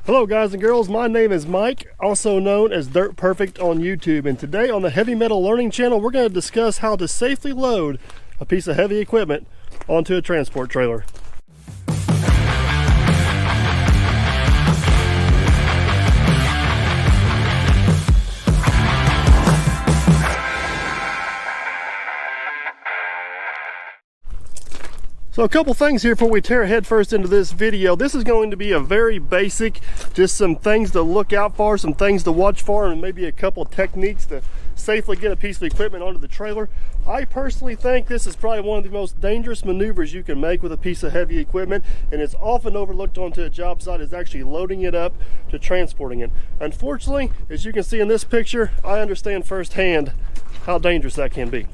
Hello guys and girls, my name is Mike, also known as Dirt Perfect on YouTube, and today on the Heavy Metal Learning channel we're going to discuss how to safely load a piece of heavy equipment onto a transport trailer. So a couple things here before we tear headfirst into this video. This is going to be a very basic, just some things to look out for, some things to watch for, and maybe a couple of techniques to safely get a piece of equipment onto the trailer. I personally think this is probably one of the most dangerous maneuvers you can make with a piece of heavy equipment, and it's often overlooked onto a job site, is actually loading it up to transporting it. Unfortunately, as you can see in this picture, I understand firsthand how dangerous that can be.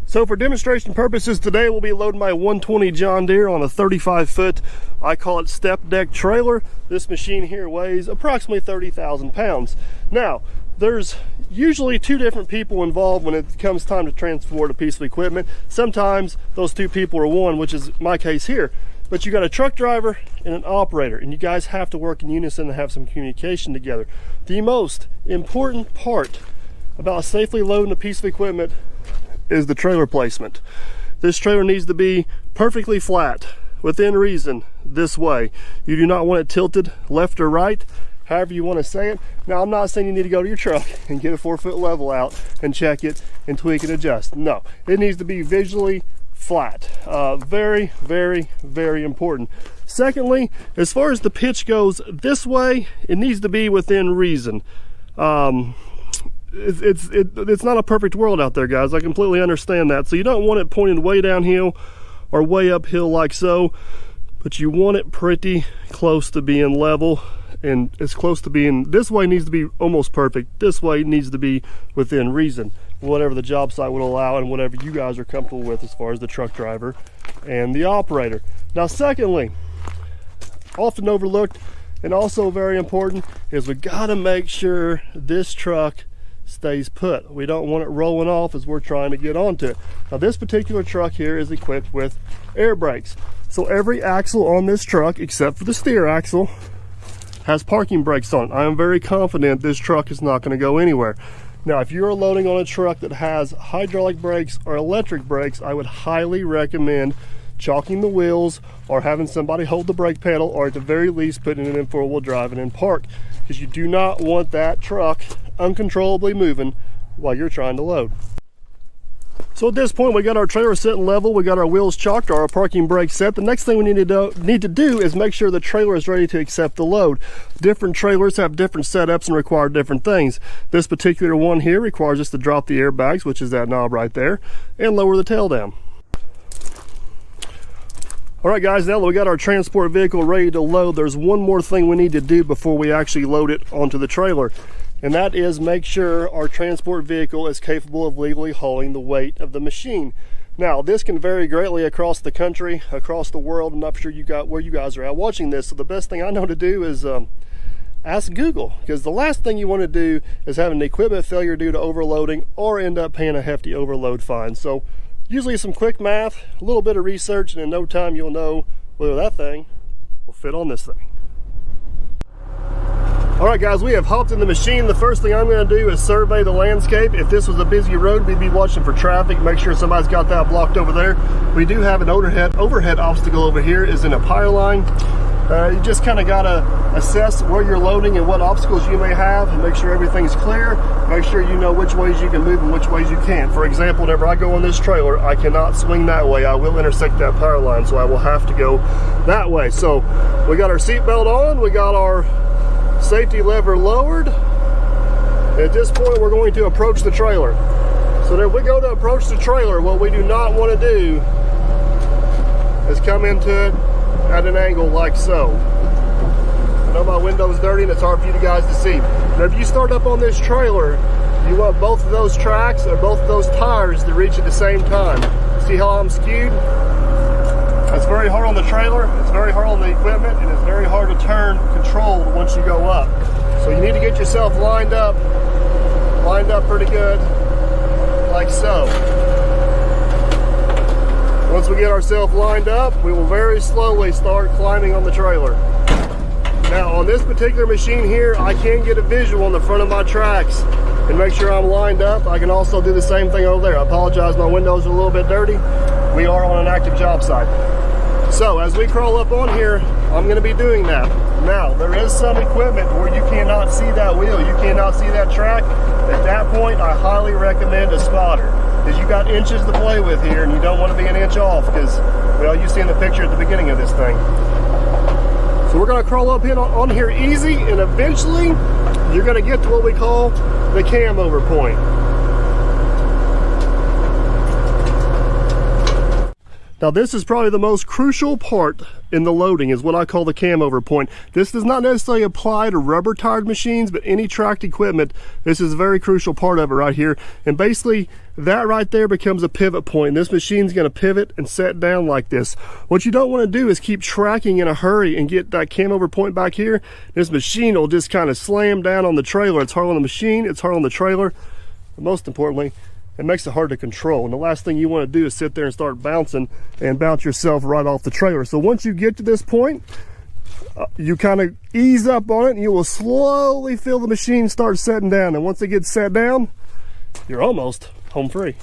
So for demonstration purposes today, we'll be loading my 120 John Deere on a 35-foot, I call it step deck trailer. This machine here weighs approximately 30,000 pounds. Now, there's usually two different people involved when it comes time to transport a piece of equipment. Sometimes those two people are one, which is my case here. But you got a truck driver and an operator, and you guys have to work in unison and have some communication together. The most important part about safely loading a piece of equipment is the trailer placement. This trailer needs to be perfectly flat, within reason, this way. You do not want it tilted left or right, however you want to say it. Now, I'm not saying you need to go to your truck and get a 4-foot level out and check it and tweak and adjust. No, it needs to be visually flat. Very, very, very important. Secondly, as far as the pitch goes this way, it needs to be within reason. It's not a perfect world out there, guys. I completely understand that. So you don't want it pointed way downhill or way uphill like so, but you want it pretty close to being level, and as close to being, this way needs to be almost perfect. This way needs to be within reason, whatever the job site would allow and whatever you guys are comfortable with as far as the truck driver and the operator. Now, secondly, often overlooked and also very important is we gotta make sure this truck stays put. We don't want it rolling off as we're trying to get onto it. Now, this particular truck here is equipped with air brakes. So every axle on this truck, except for the steer axle, has parking brakes on it. I am very confident this truck is not going to go anywhere. Now, if you're loading on a truck that has hydraulic brakes or electric brakes, I would highly recommend chalking the wheels or having somebody hold the brake pedal, or at the very least putting it in four-wheel drive and in park, because you do not want that truck uncontrollably moving while you're trying to load. So at this point, we got our trailer sitting level, we got our wheels chalked, our parking brake set. The next thing we need to do is make sure the trailer is ready to accept the load. Different trailers have different setups and require different things. This particular one here requires us to drop the airbags, which is that knob right there, and lower the tail down. All right, guys, now that we got our transport vehicle ready to load, there's one more thing we need to do before we actually load it onto the trailer, and that is make sure our transport vehicle is capable of legally hauling the weight of the machine. Now, this can vary greatly across the country, across the world. I'm not sure where you guys are at watching this, so the best thing I know to do is ask Google, because the last thing you want to do is have an equipment failure due to overloading or end up paying a hefty overload fine. So usually some quick math, a little bit of research, and in no time you'll know whether that thing will fit on this thing. All right, guys, we have hopped in the machine. The first thing I'm going to do is survey the landscape. If this was a busy road, we'd be watching for traffic, make sure somebody's got that blocked over there. We do have an overhead obstacle over here, is in a power line. You just kind of got to assess where you're loading and what obstacles you may have, and make sure everything's clear. Make sure you know which ways you can move and which ways you can't. For example, whenever I go on this trailer, I cannot swing that way. I will intersect that power line, so I will have to go that way. So we got our seatbelt on, we got our safety lever lowered. At this point, we're going to approach the trailer. So then we go to approach the trailer. What we do not want to do is come into it at an angle like so. I know my window's dirty and it's hard for you guys to see. Now, if you start up on this trailer, you want both of those tracks or both of those tires to reach at the same time. See how I'm skewed? That's very hard on the trailer, it's very hard on the equipment, and it's very hard to turn controlled once you go up. So you need to get yourself lined up pretty good, like so. Once we get ourselves lined up, we will very slowly start climbing on the trailer. Now on this particular machine here, I can get a visual on the front of my tracks and make sure I'm lined up. I can also do the same thing over there. I apologize, my windows are a little bit dirty. We are on an active job site. So as we crawl up on here, I'm gonna be doing that. Now, there is some equipment where you cannot see that wheel, you cannot see that track. At that point, I highly recommend a spotter, because you got inches to play with here and you don't want to be an inch off, because, well, you see in the picture at the beginning of this thing. So we're gonna crawl up in on here easy, and eventually you're gonna get to what we call the cam over point. Now this is probably the most crucial part in the loading, is what I call the cam over point. This does not necessarily apply to rubber tired machines, but any tracked equipment, this is a very crucial part of it right here. And basically that right there becomes a pivot point. This machine's gonna pivot and set down like this. What you don't wanna do is keep tracking in a hurry and get that cam over point back here. This machine will just kind of slam down on the trailer. It's hard on the machine, it's hard on the trailer, but most importantly, it makes it hard to control. And the last thing you want to do is sit there and start bouncing and bounce yourself right off the trailer. So once you get to this point, you kind of ease up on it and you will slowly feel the machine start setting down. And once it gets set down, you're almost home free.